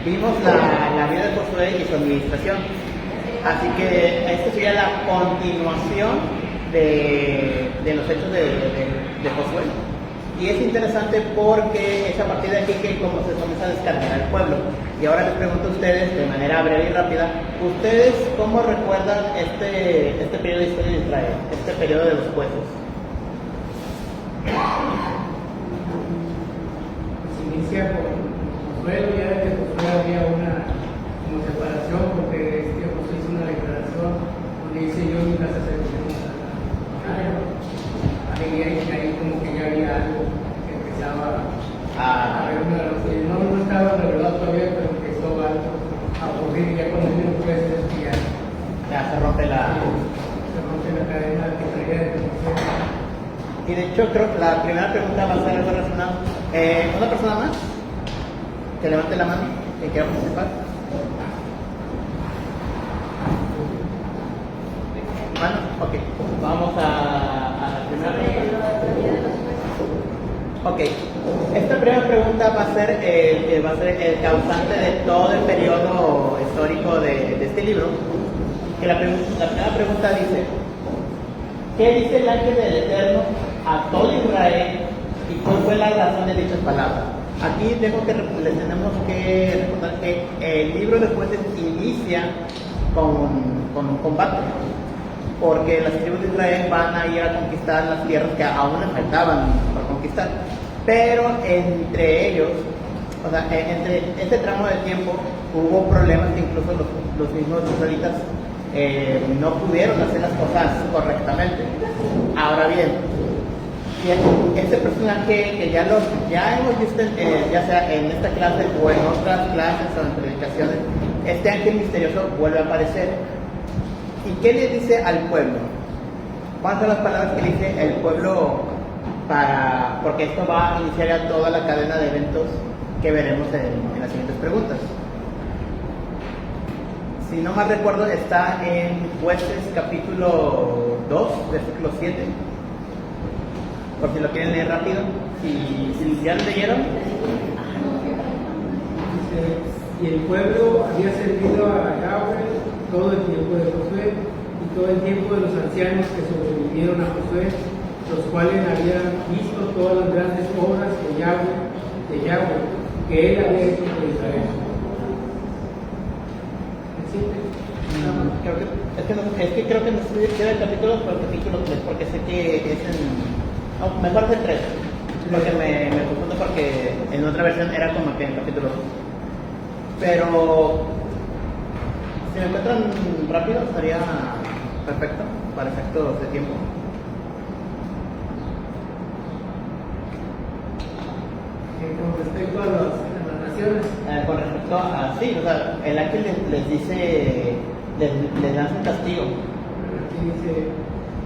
vimos la vida de Josué y su administración. Así que esta sería la continuación de los hechos de Josué. Y es interesante porque es a partir de aquí que como se comienza a descargar el pueblo. Y ahora les pregunto a ustedes, de manera breve y rápida, ¿ustedes cómo recuerdan este periodo de historia de Israel, este periodo de los jueces? Se inicia con Josué, ya de que Josué había una como separación, porque Josué hizo una declaración donde dice: yo y las sacerdotes ahí como que ya había algo que empezaba a ver una relación. No estaba revelado todavía, pero empezó a ocurrir ya cuando viene un juez Ya se rompe la cadena que traía de Josué. Y de hecho creo que la primera pregunta va a ser algo relacionado. ¿Una persona más? Que levante la mano y quiera participar. Bueno, ok. Vamos a la primera pregunta. Ok. Esta primera pregunta va a ser el causante de todo el periodo histórico de este libro. Que la primera pregunta dice: ¿qué dice el ángel del Eterno a todo Israel y cuál fue la razón de dichas palabras? Aquí les tenemos que recordar que el libro de Jueces inicia con un combate, porque las tribus de Israel van a ir a conquistar las tierras que aún les faltaban por conquistar, pero entre ellos, o sea, entre este tramo de tiempo hubo problemas que incluso los mismos israelitas no pudieron hacer las cosas correctamente. Ahora bien, este personaje que ya hemos visto ya sea en esta clase o en otras clases o en predicaciones, este ángel misterioso vuelve a aparecer. ¿Y qué le dice al pueblo? ¿Cuáles son las palabras que le dice el pueblo? Porque esto va a iniciar ya toda la cadena de eventos que veremos en las siguientes preguntas. Si no mal recuerdo, está en Jueces capítulo 2, versículo 7. Por si lo quieren leer rápido. Si ya lo leyeron. Y el pueblo había servido a Yahweh todo el tiempo de Josué y todo el tiempo de los ancianos que sobrevivieron a Josué, los cuales habían visto todas las grandes obras de Yahweh, que él había hecho por Israel. Creo que no sé el capítulo por el capítulo 3, porque sé que es mejor es el 3, porque me confundo porque en otra versión era como que en el capítulo 2. Pero si me encuentran rápido estaría perfecto para efectos de tiempo. Con respecto a las naciones. Con respecto a sí, o sea, el ángel les dice, les lanza un castigo. Aquí dice: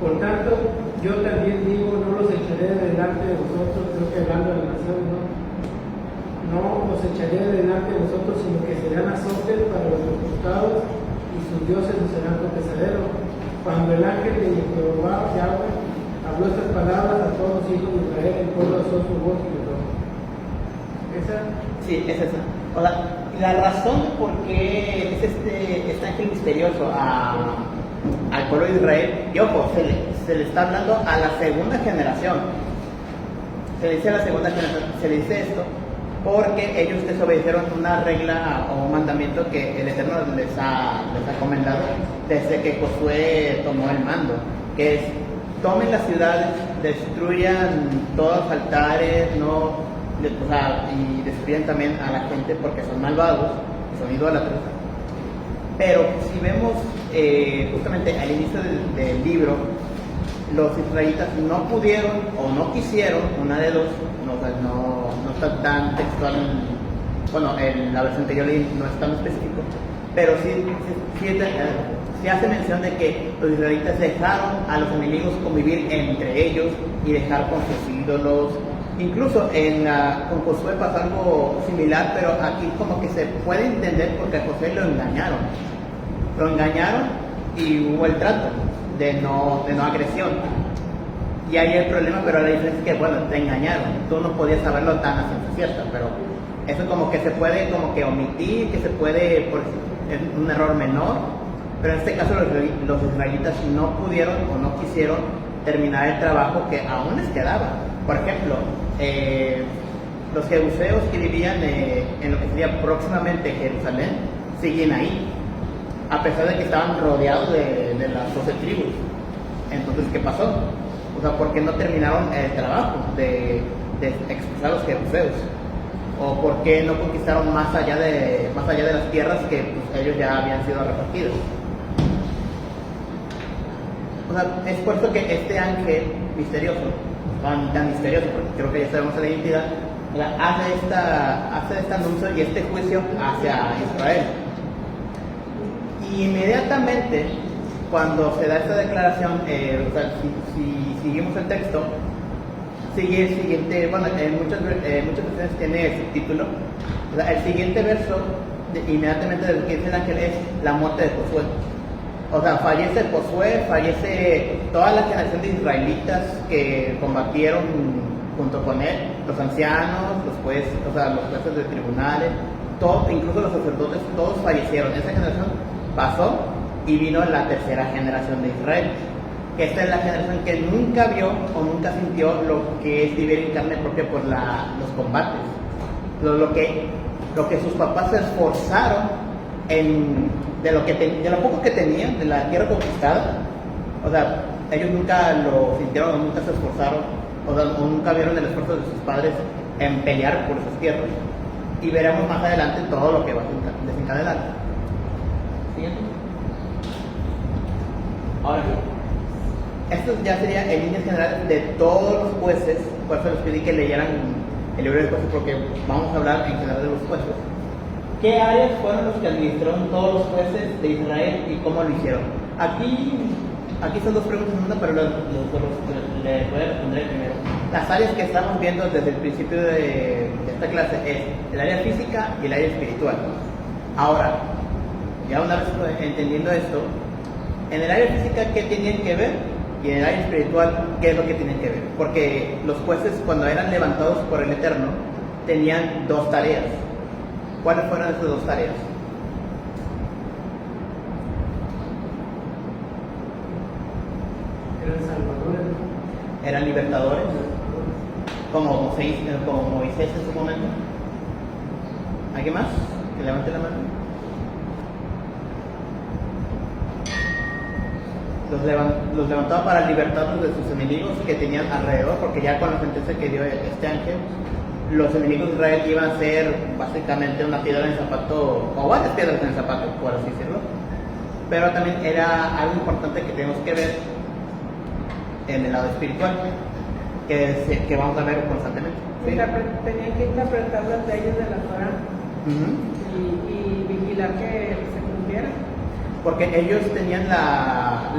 por tanto, yo también digo, no los echaré de delante de vosotros, creo que hablando de las naciones, no los echaré de delante de vosotros, sino que serán azotes para los costados y sus dioses os serán tropezadero. Cuando el ángel de Jehová, Yahweh, habló estas palabras a todos los hijos de Israel, el pueblo alzó su voz y lloró. ¿Esa? Sí, es esa. O sea, la razón por qué es este ángel misterioso al pueblo de Israel, y ojo, se le está hablando a la segunda generación. Se le dice a la segunda generación, se le dice esto porque ellos desobedecieron una regla o un mandamiento que el Eterno les ha comendado desde que Josué tomó el mando, que es: tomen las ciudades, destruyan todos los altares, y destruyan también a la gente porque son malvados, son idólatras. Pero si vemos justamente al inicio del libro, los israelitas no pudieron o no quisieron, una de dos, no está tan textual, en la versión que yo leí no es tan específico, pero sí hace mención de que los israelitas dejaron a los enemigos convivir entre ellos y dejar con sus ídolos. Incluso con Josué pasó algo similar, pero aquí como que se puede entender porque a Josué lo engañaron y hubo el trato de no agresión. Y ahí el problema, pero la diferencia es que, bueno, te engañaron, tú no podías saberlo tan a ciencia cierta, pero Eso como que se puede como que omitir, que se puede, es un error menor, pero en este caso los israelitas no pudieron o no quisieron terminar el trabajo que aún les quedaba. Por ejemplo, los jebuseos que vivían en lo que sería próximamente Jerusalén siguen ahí, a pesar de que estaban rodeados de las 12 tribus. Entonces, ¿qué pasó? O sea, ¿por qué no terminaron el trabajo de expulsar a los jebuseos? ¿O por qué no conquistaron más allá de las tierras que pues, ellos ya habían sido repartidos? O sea, es por eso que este ángel misterioso, tan misterioso, porque creo que ya sabemos la identidad, hace este anuncio y este juicio hacia Israel. Y inmediatamente, cuando se da esta declaración, o sea, si seguimos el texto, sigue el siguiente, bueno, en muchas versiones tiene el subtítulo. O sea, el siguiente verso, inmediatamente de lo que dice el ángel, es la muerte de Josué. O sea, fallece Josué, fallece toda la generación de israelitas que combatieron junto con él, los ancianos, los jueces, o sea, los jueces de tribunales, todos, incluso los sacerdotes, todos fallecieron. Esa generación pasó y vino la tercera generación de Israel. Esta es la generación que nunca vio o nunca sintió lo que es vivir en carne propia por los combates. Lo que sus papás se esforzaron de lo poco que tenían, de la tierra conquistada. O sea, ellos nunca lo sintieron o nunca se esforzaron, o nunca vieron el esfuerzo de sus padres en pelear por esas tierras. Y veremos más adelante todo lo que va a desencadenar. ¿Siguiente? Ahora sí. Esto ya sería en líneas generales de todos los jueces. Por eso les pedí que leyeran el libro de jueces, porque vamos a hablar en general de los jueces. ¿Qué áreas fueron los que administraron todos los jueces de Israel y cómo lo hicieron? Aquí son dos preguntas en una, pero les voy a responder primero. Las áreas que estamos viendo desde el principio de esta clase es el área física y el área espiritual. Ahora, ya una vez entendiendo esto, en el área física, ¿qué tenían que ver? Y en el área espiritual, ¿qué es lo que tienen que ver? Porque los jueces, cuando eran levantados por el Eterno, tenían dos tareas. ¿Cuáles fueron esas dos tareas? Eran salvadores. Eran libertadores, como Moisés en su momento. ¿Alguien más? Que levante la mano. Los levantaba para libertarlos de sus enemigos que tenían alrededor, porque ya con la sentencia que dio este ángel, los enemigos de Israel iban a ser básicamente una piedra en el zapato, o varias piedras en el zapato, por así decirlo. Pero también era algo importante que tenemos que ver en el lado espiritual, que vamos a ver constantemente. ¿Sí? Tenían que interpretar las leyes de la Torah y vigilar que se cumplieran. Porque ellos tenían la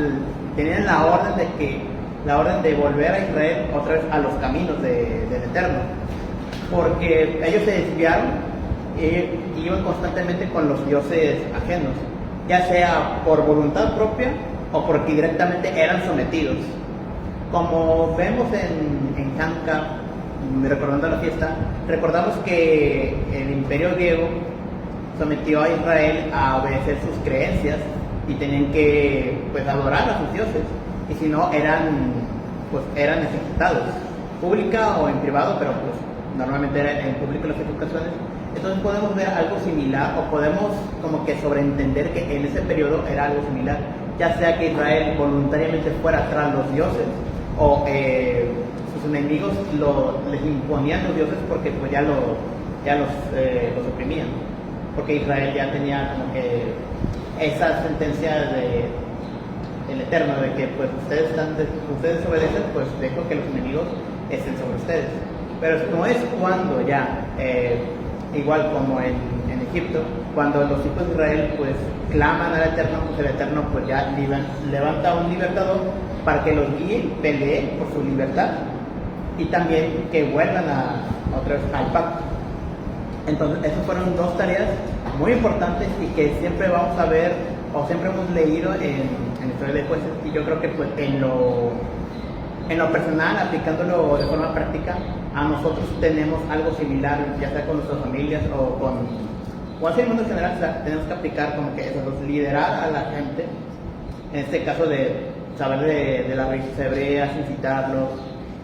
orden de volver a Israel otra vez a los caminos del Eterno, porque ellos se desviaron e iban constantemente con los dioses ajenos, ya sea por voluntad propia o porque directamente eran sometidos. Como vemos en Hanukkah, recordando la fiesta, recordamos que el imperio griego sometió a Israel a obedecer sus creencias y tenían que adorar a sus dioses, y si no eran ejecutados, pública o en privado, pero normalmente era en público las ejecuciones. Entonces podemos ver algo similar, o podemos como que sobreentender que en ese periodo era algo similar, ya sea que Israel voluntariamente fuera tras los dioses, o sus enemigos les imponían los dioses porque ya los oprimían, porque Israel ya tenía como que esa sentencia del Eterno de que ustedes obedecen, pues dejo que los enemigos estén sobre ustedes. Pero no es cuando ya, igual como en Egipto, cuando los hijos de Israel claman al Eterno, pues el Eterno ya levanta a un libertador para que los guíe, pelee por su libertad y también que vuelvan otra vez al pacto. Entonces, esas fueron dos tareas muy importantes y que siempre vamos a ver, o siempre hemos leído en la historia de jueces, y yo creo que en lo personal, aplicándolo de forma práctica, a nosotros tenemos algo similar, ya sea con nuestras familias o así en el mundo en general, o sea, tenemos que aplicar como que eso, pues, liderar a la gente, en este caso de saber de las raíces hebreas, incitarlos,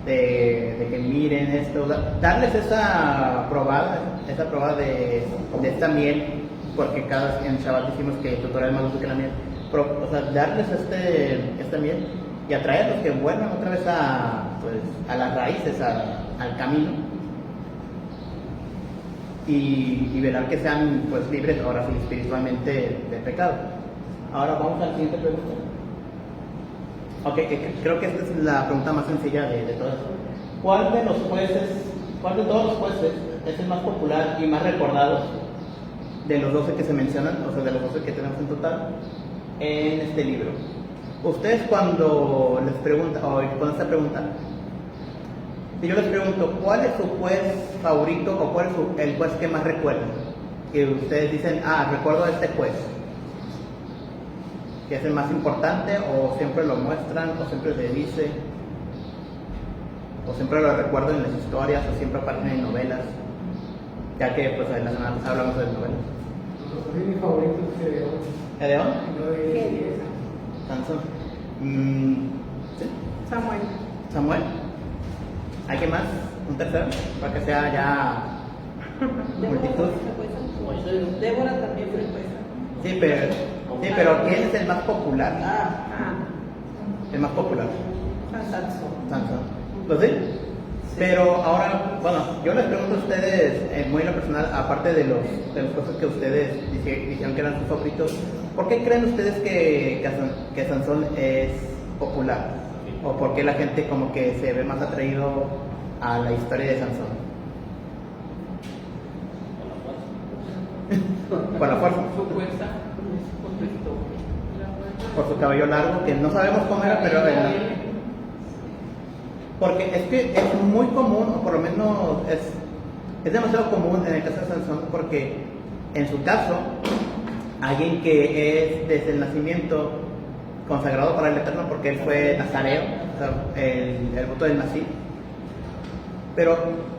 de que miren esto, darles esa probada de esta miel, porque en Shabbat decimos que el tutorial es más dulce que la miel, o sea, darles esta miel y atraerlos que vuelvan otra vez a las raíces, al camino, y verán que sean pues libres ahora sí espiritualmente del pecado. Ahora vamos a la siguiente pregunta. Ok, creo que esta es la pregunta más sencilla de todas. ¿Cuál de todos los jueces es el más popular y más recordado de los 12 que se mencionan, o sea, de los 12 que tenemos en total en este libro? Ustedes cuando les preguntan, o con esta pregunta, si yo les pregunto, ¿cuál es su juez favorito o cuál es el juez que más recuerdan? Y ustedes dicen, recuerdo a este juez, que es el más importante, o siempre lo muestran, o siempre se dice, o siempre lo recuerdo en las historias, o siempre aparecen en novelas, ya que pues en la semana pasada hablamos de novelas. Mi favorito es Gedeón. ¿Gedeón? Gedeón. Sansón. ¿Sí? Samuel. ¿Hay que más? ¿Un tercero? Para que sea ya multitud. Débora también fue jueza. Sí, pero ¿quién es el más popular? El más popular. Sansón. ¿Lo sé? Pero ahora, bueno, yo les pregunto a ustedes, muy en lo personal, aparte de las cosas que ustedes dijeron que eran sus favoritos, ¿por qué creen ustedes que Sansón es popular? ¿O por qué la gente como que se ve más atraído a la historia de Sansón? Por la fuerza. Por su cabello largo, que no sabemos cómo era, pero porque es que es muy común, o por lo menos es demasiado común en el caso de Sansón, porque en su caso, alguien que es desde el nacimiento consagrado para el Eterno, porque él fue nazareo, o sea, el voto del nací. Pero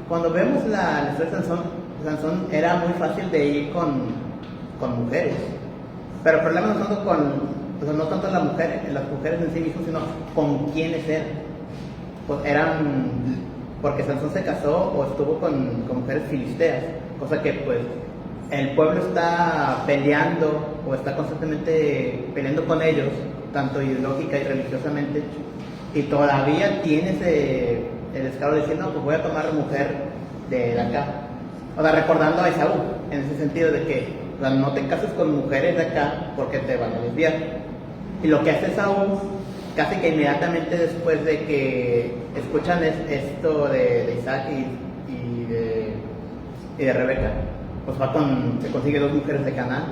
cuando vemos la historia de Sansón era muy fácil de ir con mujeres, pero el problema no tanto las mujeres en sí mismos, sino con quiénes eran. Pues porque Sansón se casó o estuvo con mujeres filisteas, cosa que pues el pueblo está peleando o está constantemente peleando con ellos, tanto ideológica y religiosamente, y todavía tienes el descaro de decir, no, pues voy a tomar mujer de acá, o sea, recordando a Esaú, en ese sentido de que, o sea, no te cases con mujeres de acá porque te van a desviar. Y lo que hace Esaú, casi que inmediatamente después de que escuchan esto de Isaac y de Rebeca, pues se consigue 2 mujeres de Canaán.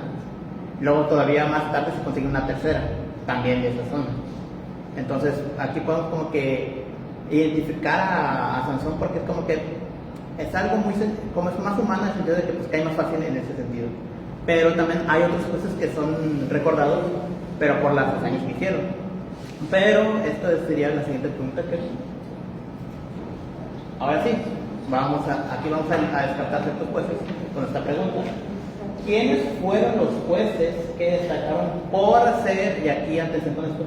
Luego todavía más tarde se consigue una tercera, también de esa zona. Entonces aquí podemos como que identificar a Sansón, porque es como que es algo como es más humano en el sentido de que pues cae más fácil en ese sentido. Pero también hay otras cosas que son recordados, pero por las hazañas que hicieron. Pero esto sería la siguiente pregunta que... Ahora sí, aquí vamos a descartar ciertos jueces con esta pregunta. ¿Quiénes fueron los jueces que destacaron por hacer, y aquí atención con esto,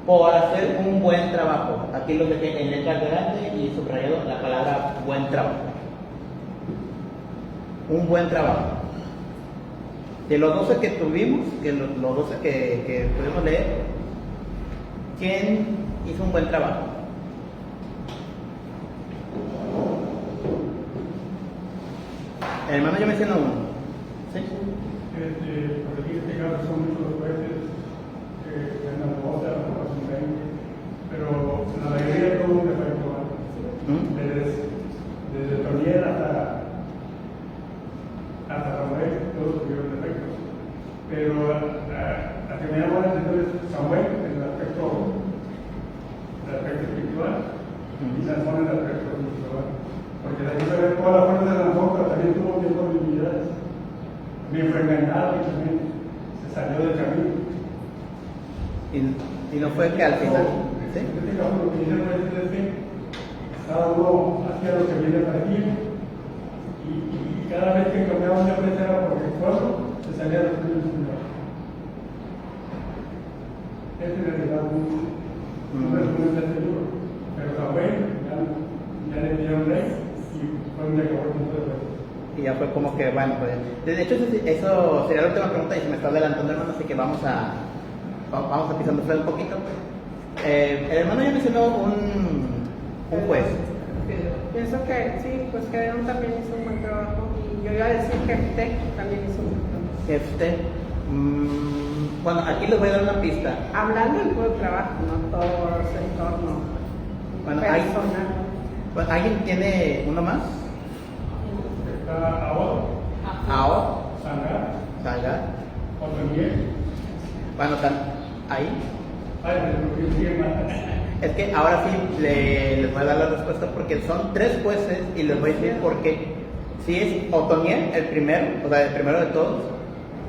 por hacer un buen trabajo? Aquí lo dejé en letra grande y subrayado la palabra buen trabajo. Un buen trabajo. De los 12 que tuvimos, los 12 que pudimos leer, ¿quién hizo un buen trabajo? El hermano, yo menciono uno. ¿Sí? Por aquí en este caso son muchos los jueces que andan cosas, no son 20, pero la mayoría tuvo un defecto. Desde Toniel hasta Samuel, todos tuvieron defectos. Pero la que me llama la atención es Samuel, en el aspecto espiritual, y Sansón en el aspecto espiritual. Porque de aquí se ve toda la fuerza de Sansón, pero también tuvo tiempo de debilidades. También fue engañado y también se salió del camino. Y no fue que al final. ¿Sí? En este caso, lo que hicieron es que cada uno hacía lo que bien le parecía, y cada vez que cambiaban de frente era porque el pueblo se salía de los primeros lugares. Este en realidad un resumen de este libro, pero Samuel ya le dieron ley y fue un decoro punto de vista. Y ya fue como que, bueno, pues, de hecho eso sería la última pregunta y se me está adelantando, hermano, así que vamos a pisando un poquito. El hermano ya mencionó un juez. Pienso que sí, pues Gedeón también hizo un buen trabajo y yo iba a decir que Jefté también hizo un buen trabajo. Jefté. Bueno, aquí les voy a dar una pista. Hablando del buen trabajo, no todo su entorno Bueno, personal. ¿alguien tiene uno más? Está Ahora, Ao, Sangar, Otoniel. Bueno, están ahí. Ay, pero que sigue más. Es que ahora sí les voy a dar la respuesta porque son 3 jueces y les voy a decir por qué. Si es Otoniel, el primero, o sea, el primero de todos,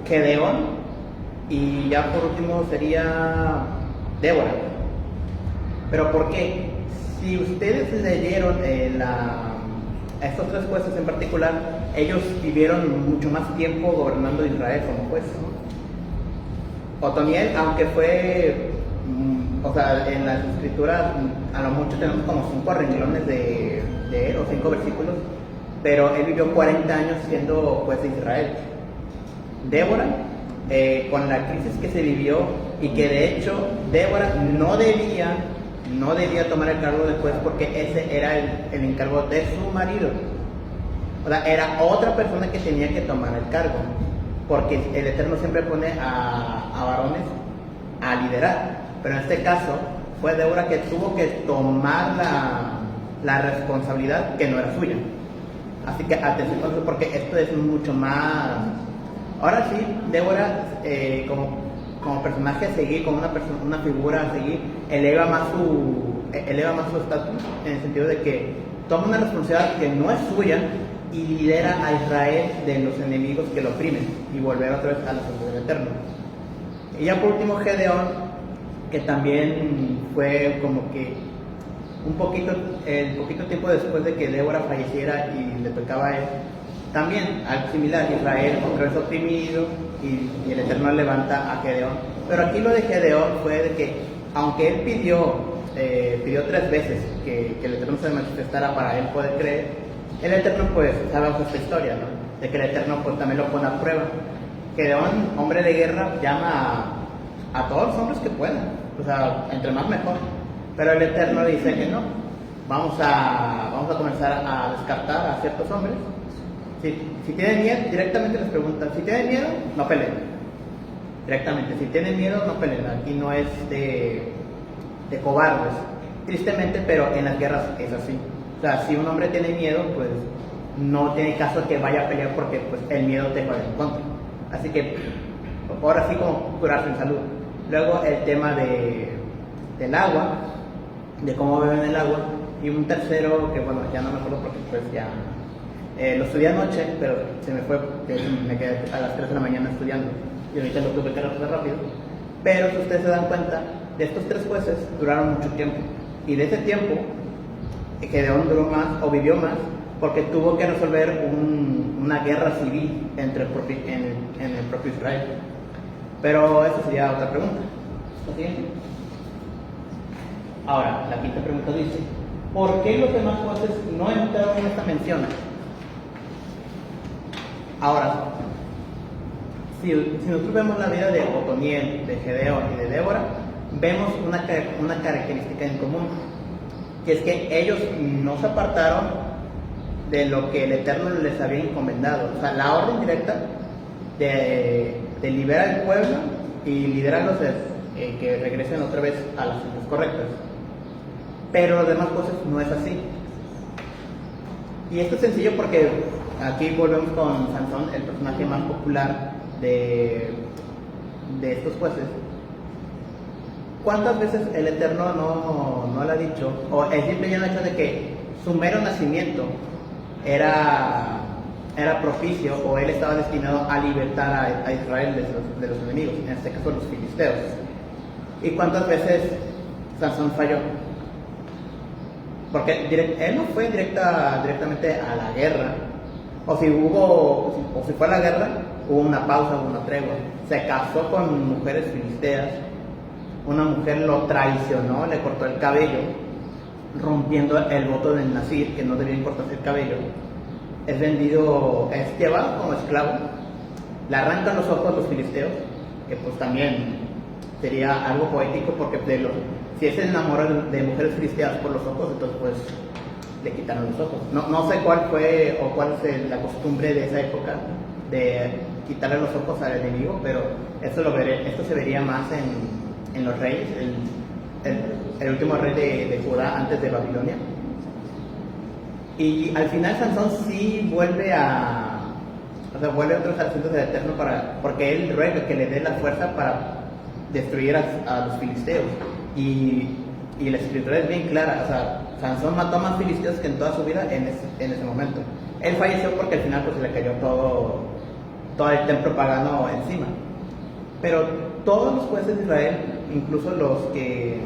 Gedeón, y ya por último sería Débora. Pero ¿por qué? Si ustedes leyeron estos 3 jueces en particular, ellos vivieron mucho más tiempo gobernando Israel como jueces. Otoniel, aunque fue, o sea, en las escrituras a lo mucho tenemos como 5 renglones de él, o 5 versículos, pero él vivió 40 años siendo juez de Israel. Débora, con la crisis que se vivió y que de hecho Débora no debía tomar el cargo de juez porque ese era el encargo de su marido. O sea, era otra persona que tenía que tomar el cargo, porque el Eterno siempre pone a varones a liderar, pero en este caso fue Débora que tuvo que tomar la responsabilidad que no era suya. Así que atención con eso, porque esto es mucho más. Ahora sí, Débora como personaje a seguir, como una figura a seguir, eleva más su estatus, en el sentido de que toma una responsabilidad que no es suya y lidera a Israel de los enemigos que lo oprimen y volver otra vez a la salud del Eterno. Y ya por último Gedeón, que también fue como que el poquito tiempo después de que Débora falleciera y le tocaba a él, también algo similar, Israel otra vez oprimido y el Eterno levanta a Gedeón. Pero aquí lo de Gedeón fue de que, aunque él pidió 3 veces que el Eterno se manifestara para él poder creer, el Eterno pues sabemos esta historia, ¿no? De que el Eterno pues también lo pone a prueba. Gedeón, hombre de guerra, llama a todos los hombres que puedan, o sea, entre más mejor. Pero el Eterno dice que no, vamos a comenzar a descartar a ciertos hombres. Si tienen miedo, directamente les preguntan, si tienen miedo, no peleen. Directamente, si tienen miedo, no peleen. Aquí no es de cobardes, tristemente, pero en las guerras es así. O sea, si un hombre tiene miedo, pues no tiene caso que vaya a pelear porque pues, el miedo te juega en contra. Así que, ahora sí como curarse en salud. Luego el tema del agua, de cómo beben el agua. Y un tercero, que bueno, ya no me acuerdo porque pues ya... lo estudié anoche, pero se me fue, me quedé a las 3 de la mañana estudiando y ahorita lo tuve que hacer rápido. Pero si ustedes se dan cuenta, de estos 3 jueces duraron mucho tiempo, y de ese tiempo Gedeón duró más o vivió más porque tuvo que resolver una guerra civil en el propio Israel. Pero esa sería otra pregunta. ¿Lo siguiente? Ahora, la quinta pregunta dice: ¿por qué los demás jueces no entraron en esta mención? Ahora, si nosotros vemos la vida de Otoniel, de Gedeón y de Débora, vemos una característica en común, que es que ellos no se apartaron de lo que el Eterno les había encomendado. O sea, la orden directa de liberar al pueblo y liderarlos que regresen otra vez a las sendas correctas. Pero los demás cosas no es así. Y esto es sencillo porque aquí volvemos con Sansón, el personaje más popular de estos jueces. ¿Cuántas veces el Eterno no le ha dicho, o el simple hecho de que su mero nacimiento era propicio, o él estaba destinado a libertar a Israel de los enemigos, en este caso los filisteos? ¿Y cuántas veces Sansón falló? porque él no fue directamente a la guerra, o si fue a la guerra, hubo una pausa, hubo una tregua. Se casó con mujeres filisteas, una mujer lo traicionó, le cortó el cabello, rompiendo el voto del Nazir, que no debía cortarse el cabello. Es llevado como esclavo, le arrancan los ojos a los filisteos, que pues también sería algo poético, porque si él se enamoró de mujeres filisteas por los ojos, entonces pues le quitaron los ojos. No sé cuál fue o cuál es la costumbre de esa época de quitarle los ojos al enemigo, pero esto se vería más en los reyes, el último rey de Judá antes de Babilonia. Y al final Sansón sí vuelve otros asuntos del Eterno porque él ruega que le dé la fuerza para destruir a los filisteos. Y la escritura es bien clara, o sea, Sansón mató más filisteos que en toda su vida en ese momento. Él falleció porque al final pues se le cayó todo el templo pagano encima. Pero todos los jueces de Israel, incluso los que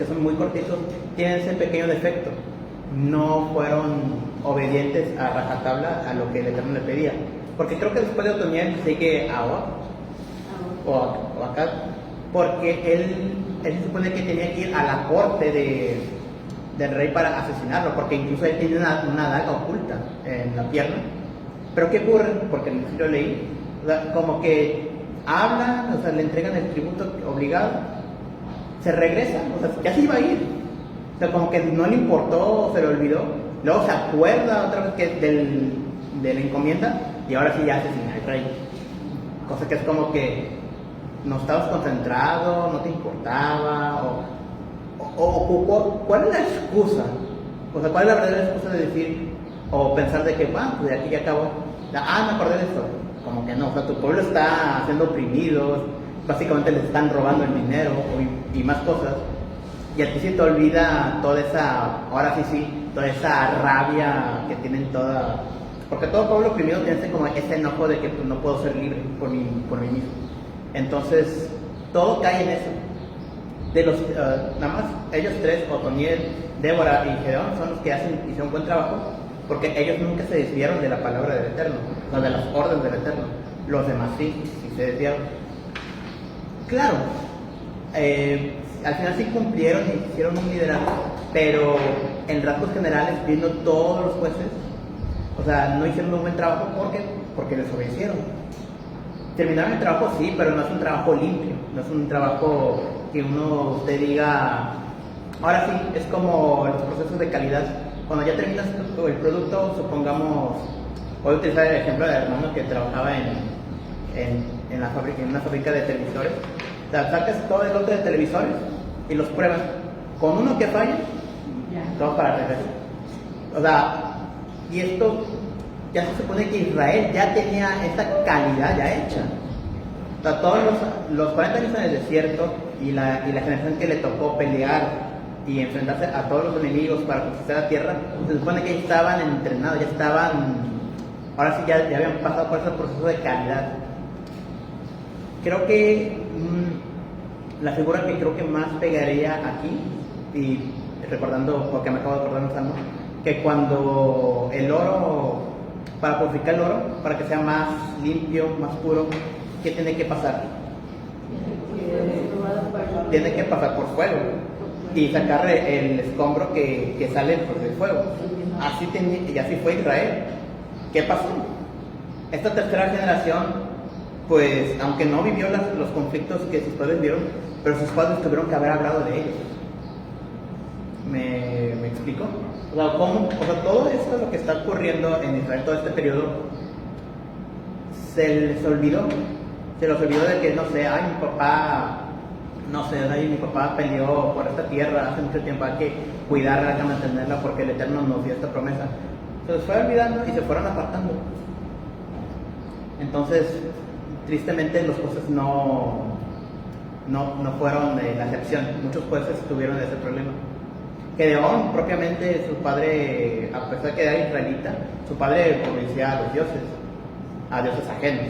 son muy cortitos, tienen ese pequeño defecto. No fueron obedientes a rajatabla a lo que el Eterno le pedía. Porque creo que después de Otoniel sigue Ahora o acá, porque él se supone que tenía que ir a la corte del rey para asesinarlo, porque incluso él tiene una daga oculta en la pierna. Pero ¿qué ocurre? Porque sí lo leí, o sea, como que hablan, o sea, le entregan el tributo obligado, se regresa, o sea, ya se iba a ir. O sea, como que no le importó, se le olvidó, luego se acuerda otra vez de la encomienda y ahora sí ya asesina al rey. Cosa que es como que no estabas concentrado, no te importaba, o ¿cuál es la excusa? O sea, ¿cuál es la verdadera excusa de decir, o pensar de que, bueno, pues de aquí ya acabó? Me acordé de esto. Como que no, o sea, tu pueblo está siendo oprimido, básicamente les están robando el dinero y más cosas. Y a ti se te olvida toda esa rabia que tienen porque todo pueblo oprimido tiene como ese enojo de que pues, no puedo ser libre por mí mismo. Entonces, todo cae en eso. Nada más, ellos tres, Otoniel, Débora y Gedeón, son los que hicieron un buen trabajo, porque ellos nunca se desviaron de la palabra del Eterno, o de las órdenes del Eterno. Los demás sí se desviaron. Claro, al final sí cumplieron y hicieron un liderazgo, pero en rasgos generales, viendo todos los jueces, o sea, no hicieron un buen trabajo porque desobedecieron. Terminaron el trabajo, sí, pero no es un trabajo limpio, no es un trabajo que usted diga, ahora sí, es como los procesos de calidad. Cuando ya terminas el producto, supongamos, voy a utilizar el ejemplo del hermano que trabajaba en una fábrica de televisores. O sea, sacas todo el lote de televisores y los pruebas. Con uno que falla, todo para regreso. O sea, y esto ya se supone que Israel ya tenía esta calidad ya hecha. O sea, todos los 40 años en el desierto y la generación que le tocó pelear y enfrentarse a todos los enemigos para conquistar la tierra, se supone que ya estaban entrenados, ahora sí ya habían pasado por ese proceso de calidad. Creo que la figura que creo que más pegaría aquí, y recordando, porque me acabo de acordar un salmo, que cuando el oro, para purificar el oro, para que sea más limpio, más puro, ¿qué tiene que pasar? Tiene que pasar por fuego y sacar el escombro que sale del fuego. Y así fue Israel. ¿Qué pasó? Esta tercera generación, pues, aunque no vivió los conflictos que sus padres vieron, pero sus padres tuvieron que haber hablado de ellos. ¿Me explico? O sea, todo esto lo que está ocurriendo en Israel, todo este periodo, se les olvidó de que, no sé, mi papá peleó por esta tierra hace mucho tiempo, hay que cuidarla, hay que mantenerla porque el Eterno nos dio esta promesa. Se les fue olvidando y se fueron apartando. Entonces, tristemente los jueces no fueron la excepción. Muchos jueces tuvieron ese problema. Gedeón, propiamente, su padre, a pesar de que era israelita, su padre obedecía a los dioses, a dioses ajenos.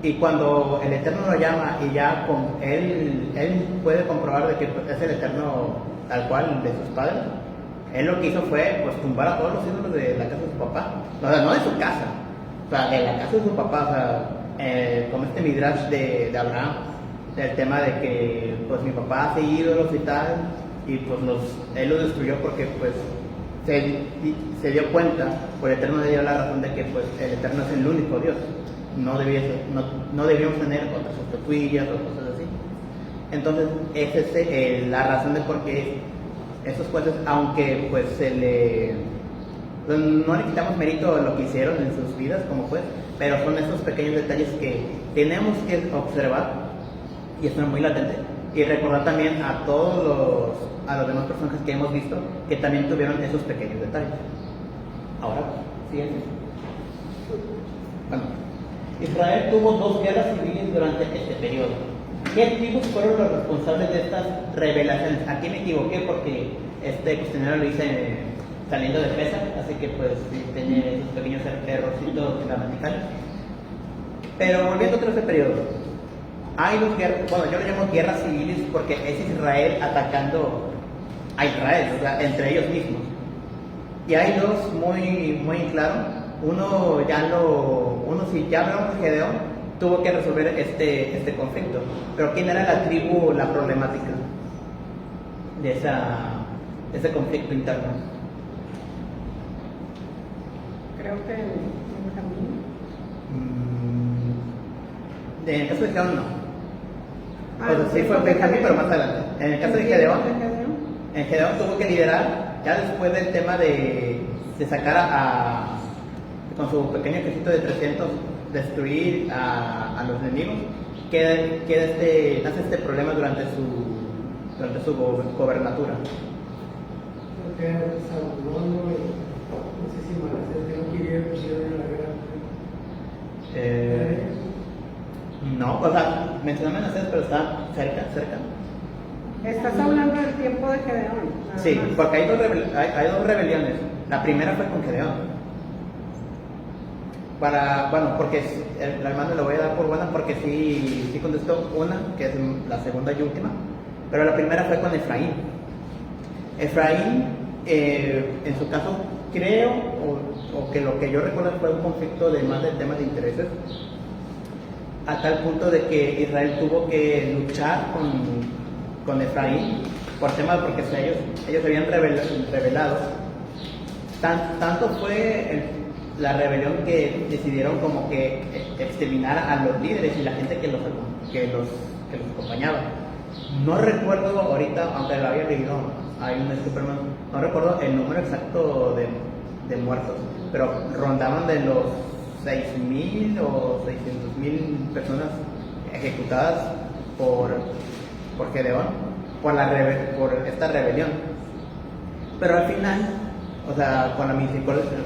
Y cuando el Eterno lo llama y ya él puede comprobar de que es el Eterno tal cual de sus padres, Él lo que hizo fue pues tumbar a todos los ídolos de la casa de su papá. O sea, no de su casa, o sea, de la casa de su papá. O sea, como este Midrash de Abraham, el tema de que pues mi papá hace ídolos y tal, y pues él los destruyó porque pues se dio cuenta, por el Eterno le dio la razón de que pues el Eterno es el único Dios. No debíamos tener otras estatuillas o cosas así. Entonces, esa es la razón de por qué esos jueces, aunque pues no le quitamos mérito a lo que hicieron en sus vidas como juez, pero son esos pequeños detalles que tenemos que observar y estar muy latentes y recordar también a los demás personajes que hemos visto que también tuvieron esos pequeños detalles. Ahora, siguiente. Bueno, Israel tuvo 2 guerras civiles durante este periodo. ¿Qué tribus fueron los responsables de estas revelaciones? Aquí me equivoqué porque este cuestionario lo hice saliendo de pesa, así que pues sí, tiene esos pequeños errorcitos gramaticales. Pero volviendo a este periodo, hay 2 guerras, bueno, yo lo llamo guerras civiles porque es Israel atacando a Israel, o sea, entre ellos mismos. Y hay 2 muy claros. Uno, si ya hablamos de Gedeón, tuvo que resolver este conflicto. Pero ¿quién era la tribu, la problemática de ese conflicto interno? Creo que Benjamín. En el caso de Gedeón no. Ah, O sea, sí fue Benjamín, pero más adelante. En el caso de Gedeón, Gedeón tuvo que liderar ya después del tema de sacar con su pequeño ejército de 300, destruir a los enemigos. Nace este problema durante su gobernatura. Creo que era Zabulón, no sé si Manasés, que no quería que en la guerra. No, o sea, mencioné Manasés, pero está cerca. Estás hablando del tiempo de Gedeón. Sí, porque hay 2 rebeliones. La primera fue con Gedeón. Porque el hermano le voy a dar por buena porque sí contestó una, que es la segunda y última, pero la primera fue con Efraín. Efraín, en su caso, creo, o que lo que yo recuerdo fue un conflicto de más de temas de intereses, a tal punto de que Israel tuvo que luchar con Efraín por temas porque ellos habían rebelado. Tanto fue la rebelión que decidieron como que exterminar a los líderes y la gente que los acompañaba. No recuerdo ahorita, aunque lo había leído, hay un Superman, no recuerdo el número exacto de muertos, pero rondaban de los 6,000 o 600,000 personas ejecutadas por Gedeón, por esta rebelión. Pero al final, o sea, con la misericordia del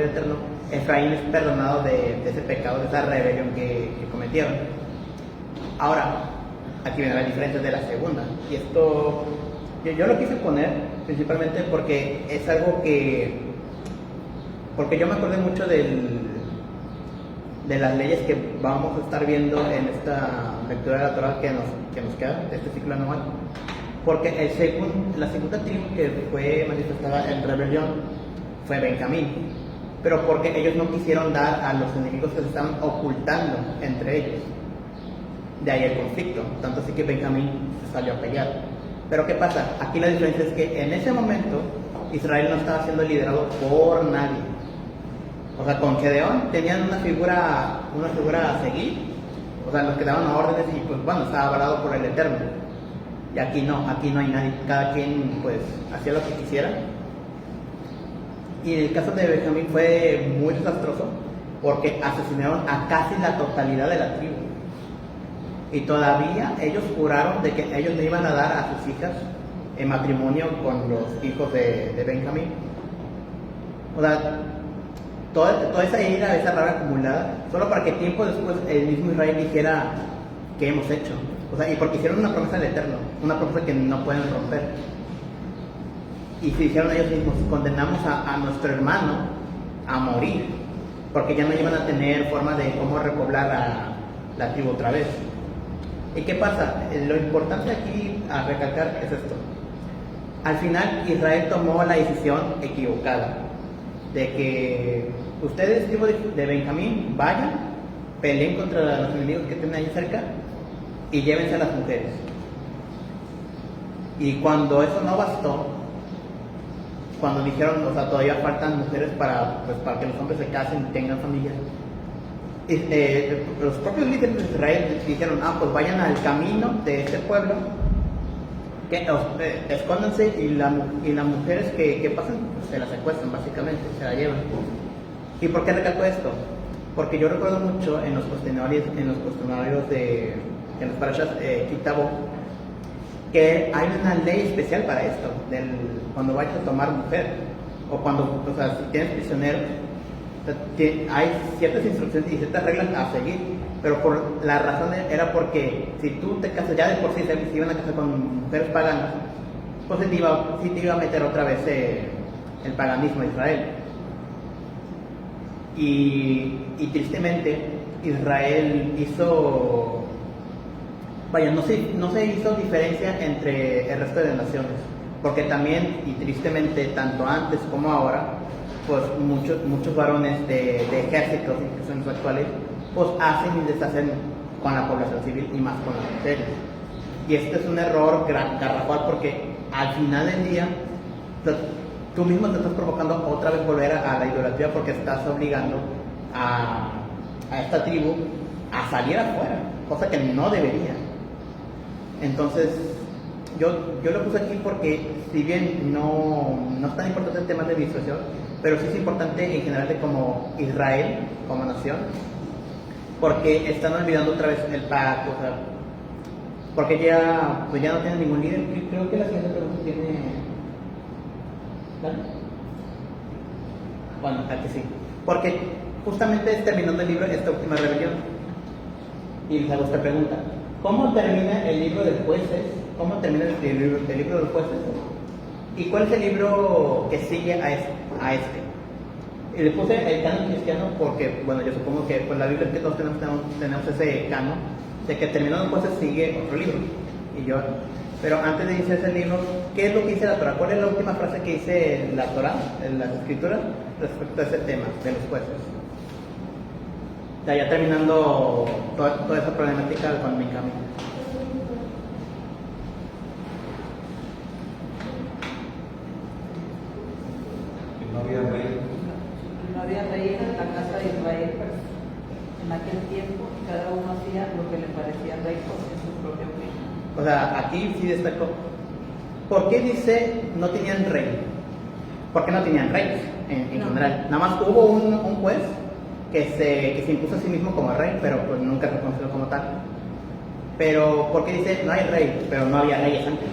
Eterno, Efraín es perdonado de ese pecado, de esa rebelión que cometieron. Ahora, aquí viene la diferencia de la segunda. Y esto, yo lo quise poner principalmente porque es algo porque yo me acordé mucho de las leyes que vamos a estar viendo en esta lectura de la Torah que nos queda, de este ciclo anual. Porque la segunda tribu que fue manifestada en rebelión fue Benjamín, pero porque ellos no quisieron dar a los enemigos que se estaban ocultando entre ellos. De ahí el conflicto, tanto así que Benjamín se salió a pelear. Pero ¿qué pasa? Aquí la diferencia es que en ese momento Israel no estaba siendo liderado por nadie. O sea, con Gedeón tenían una figura a seguir, o sea, los que daban órdenes y pues bueno, estaba avalado por el Eterno. Y aquí no hay nadie, cada quien pues hacía lo que quisiera. Y el caso de Benjamín fue muy desastroso porque asesinaron a casi la totalidad de la tribu. Y todavía ellos juraron de que ellos le iban a dar a sus hijas en matrimonio con los hijos de Benjamín. O sea, toda esa ira, esa rabia acumulada, solo para que tiempo después el mismo Israel dijera ¿qué hemos hecho? O sea, y porque hicieron una promesa del Eterno, una promesa que no pueden romper. Y se dijeron ellos mismos, condenamos a nuestro hermano a morir, porque ya no iban a tener forma de cómo repoblar a la tribu otra vez. ¿Y qué pasa? Lo importante aquí a recalcar es esto. al final Israel tomó la decisión equivocada de que ustedes, tipo de Benjamín, vayan, peleen contra los enemigos que tienen ahí cerca y llévense a las mujeres. Y cuando eso no bastó, cuando dijeron, o sea, todavía faltan mujeres para que los hombres se casen y tengan familias, los propios líderes de Israel dijeron, pues vayan al camino de este pueblo, escóndanse y las mujeres que pasan pues, se las secuestran básicamente, se la llevan. ¿Y por qué recalco esto? Porque yo recuerdo mucho en los cuestionarios en los parashas Kitabo, que hay una ley especial para esto, cuando vayas a tomar mujer, o sea, si tienes prisioneros, hay ciertas instrucciones y ciertas reglas a seguir, pero la razón era porque si tú te casas, ya de por sí se iban a casar con mujeres paganas, pues sí te iba a meter otra vez el paganismo de Israel. Y tristemente Israel hizo, no se hizo diferencia entre el resto de las naciones, porque también, y tristemente, tanto antes como ahora, pues muchos varones de ejércitos, incluso en los actuales, pues hacen y deshacen con la población civil y más con las mujeres. Y este es un error garrafal porque al final del día tú mismo te estás provocando otra vez volver a la idolatría porque estás obligando a esta tribu a salir afuera, cosa que no debería. Entonces, yo lo puse aquí porque si bien no es tan importante el tema de visualización, pero sí es importante en general de como Israel, como nación, porque están olvidando otra vez el pacto, o sea, porque ya no tienen ningún líder. Creo que la siguiente pregunta tiene... ¿Vale? Bueno, aquí sí. Porque justamente terminando el libro, esta última rebelión, y les hago esta pregunta: ¿cómo termina el libro de Jueces? ¿Cómo termina el libro de los Jueces? ¿Y cuál es el libro que sigue a este? Y le puse el canon cristiano porque, bueno, yo supongo que con la Biblia que todos tenemos ese canon, de que terminando Jueces sigue otro libro. Pero antes de iniciar ese libro, ¿qué es lo que dice la Torah? ¿Cuál es la última frase que dice la Torah, en las Escrituras, respecto a ese tema de los jueces? Ya terminando toda esa problemática con mi camino. No había rey. No había rey en la casa de Israel, pero en aquel tiempo cada uno hacía lo que le parecía recto en su propia opinión. O sea, aquí sí destacó. ¿Por qué dice no tenían rey? Porque no tenían reyes en general. Nada más hubo un juez que se impuso a sí mismo como rey, pero pues nunca reconoció como tal. Pero ¿por qué dice no hay rey? Pero no había reyes antes.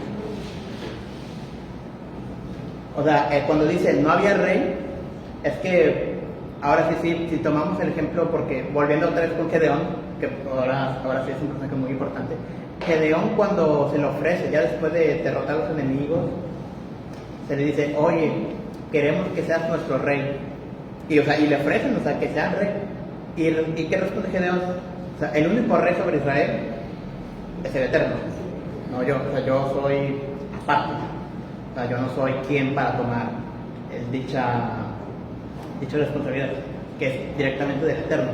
O sea, cuando dice no había rey, es que ahora sí, si tomamos el ejemplo, porque volviendo otra vez con Gedeón, que ahora sí es un personaje muy importante. Gedeón, cuando se le ofrece, ya después de derrotar a los enemigos, se le dice, oye, queremos que seas nuestro rey. Y le ofrecen, que sea rey. ¿Y qué responde Gedeón? O sea, el único rey sobre Israel es el Eterno. No yo. O sea, yo soy aparte. O sea, yo no soy quien para tomar dicha responsabilidad, que es directamente del Eterno.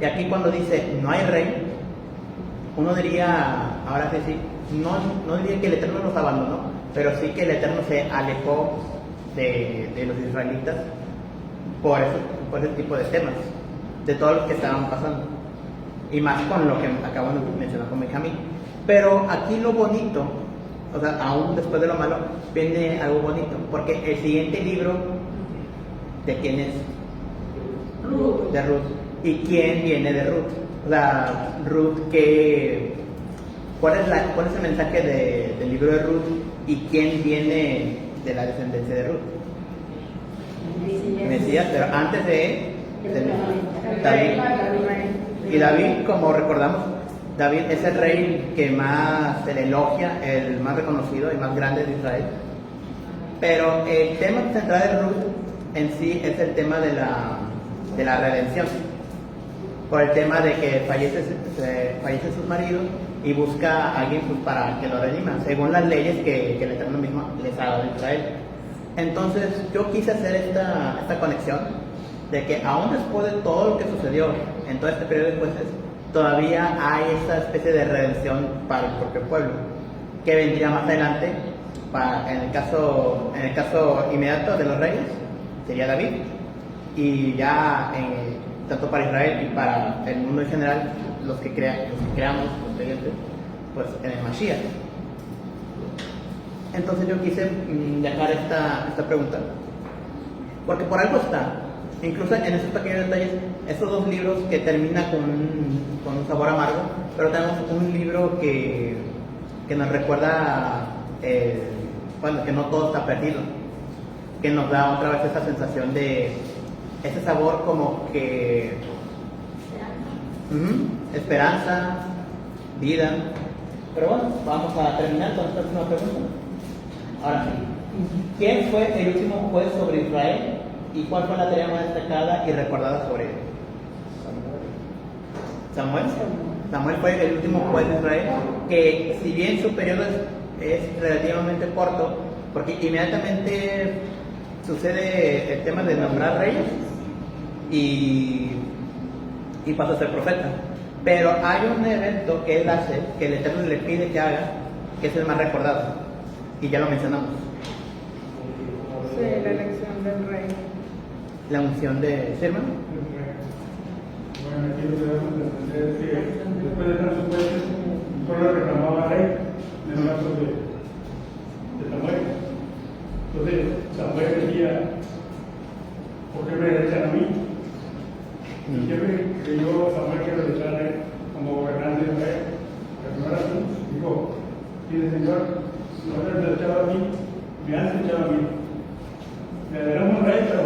Y aquí cuando dice, no hay rey, uno diría, ahora sí, no diría que el Eterno los abandonó, pero sí que el Eterno se alejó de los israelitas por ese tipo de temas, de todos los que estaban pasando, y más con lo que acabo de mencionar con Benjamín. Pero aquí lo bonito, o sea, aún después de lo malo, viene algo bonito, porque el siguiente libro, ¿de quién es? Ruth. De Ruth. ¿Y quién viene de Ruth? O sea, Ruth, ¿cuál es el mensaje del libro de Ruth? ¿Y quién viene de la descendencia de Ruth? Mesías, pero antes de David. Y David, como recordamos, David es el rey que más se le elogia, el más reconocido y más grande de Israel. Pero el tema central de Ruth en sí es el tema de la redención. por el tema de que fallece su marido y busca a alguien pues, para que lo redima, según las leyes que el Eterno mismo les ha dado a Israel. Entonces yo quise hacer esta conexión de que aún después de todo lo que sucedió en todo este periodo de jueces, todavía hay esa especie de redención para el propio pueblo, que vendría más adelante, en el caso inmediato de los reyes, sería David, y ya tanto para Israel y para el mundo en general, los que creamos, los creyentes, pues en el Mashiach. Entonces yo quise dejar esta pregunta, porque por algo está, incluso en esos pequeños detalles, estos dos libros que terminan con un sabor amargo, pero tenemos un libro que nos recuerda, que no todo está perdido, que nos da otra vez esa sensación de ese sabor como que esperanza, vida. Pero bueno, vamos a terminar con esta última pregunta. Ahora sí, ¿quién fue el último juez sobre Israel y cuál fue la tarea más destacada y recordada sobre él? Samuel fue el último juez de Israel, que si bien su periodo es relativamente corto, porque inmediatamente sucede el tema de nombrar reyes y pasa a ser profeta. Pero hay un evento que él hace, que el Eterno le pide que haga, que es el más recordado, y ya lo mencionamos. Sí, la elección del rey. La unción de Sirma. Bueno, aquí lo que debemos de entender es que después de tantos jueces, el pueblo reclamaba rey en el caso de Samuel. Entonces, Samuel decía, ¿por qué me echan a mí? Y siempre creyó Samuel que lo echarle como gobernante de Israel. Pero no era así. Dijo, dice Señor, no me han echado a mí, me han echado a mí. Me darán un rey, pero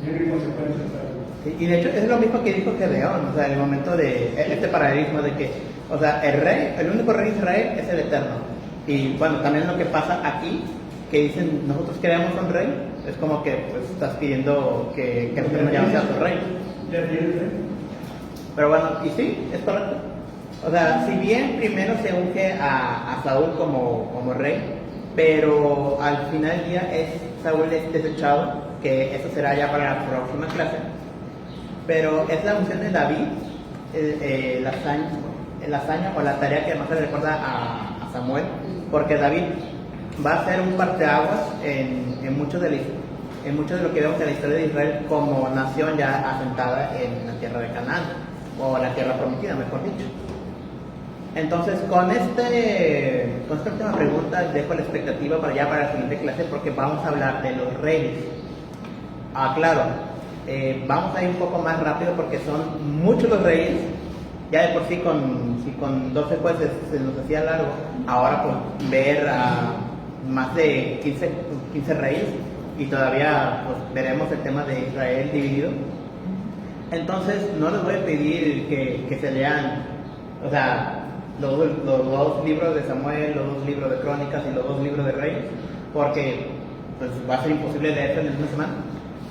tiene consecuencias para él. Sí, y de hecho es lo mismo que dijo Gedeón, o sea, en el momento de este paralelismo de que, o sea, el único rey de Israel es el Eterno. Y bueno, también lo que pasa aquí, que dicen, nosotros queremos un rey, es como que pues, estás pidiendo que el Eterno ya no sea tu rey. Ya tienes, Pero bueno, y sí, es correcto. O sea, si bien primero se unge a Saúl como rey, pero al final del día Saúl es desechado, que eso será ya para la próxima clase. Pero es la unción de David, la hazaña o la tarea que más se le recuerda a Samuel, porque David va a ser un parteaguas en mucho de lo que vemos en la historia de Israel como nación ya asentada en la tierra de Canaán, o la tierra prometida, mejor dicho. Entonces, con esta última pregunta dejo la expectativa para la siguiente clase, porque vamos a hablar de los reyes. Claro, vamos a ir un poco más rápido porque son muchos los reyes. Ya de por sí con 12 jueces se nos hacía largo, ahora pues ver a más de 15 reyes, y todavía pues, veremos el tema de Israel dividido. Entonces no les voy a pedir que se lean, o sea, los dos libros de Samuel, los dos libros de Crónicas y los dos libros de Reyes, porque pues, va a ser imposible leerlo en una semana.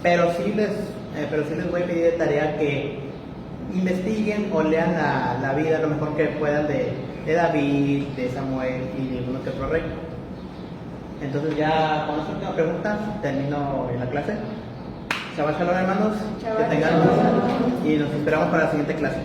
Pero sí les voy a pedir de tarea que investiguen o lean la vida lo mejor que puedan de David, de Samuel y de uno que otro rey. Entonces ya con esta última pregunta termino la clase. Shabbat shalom, hermanos, que tengan y nos esperamos para la siguiente clase.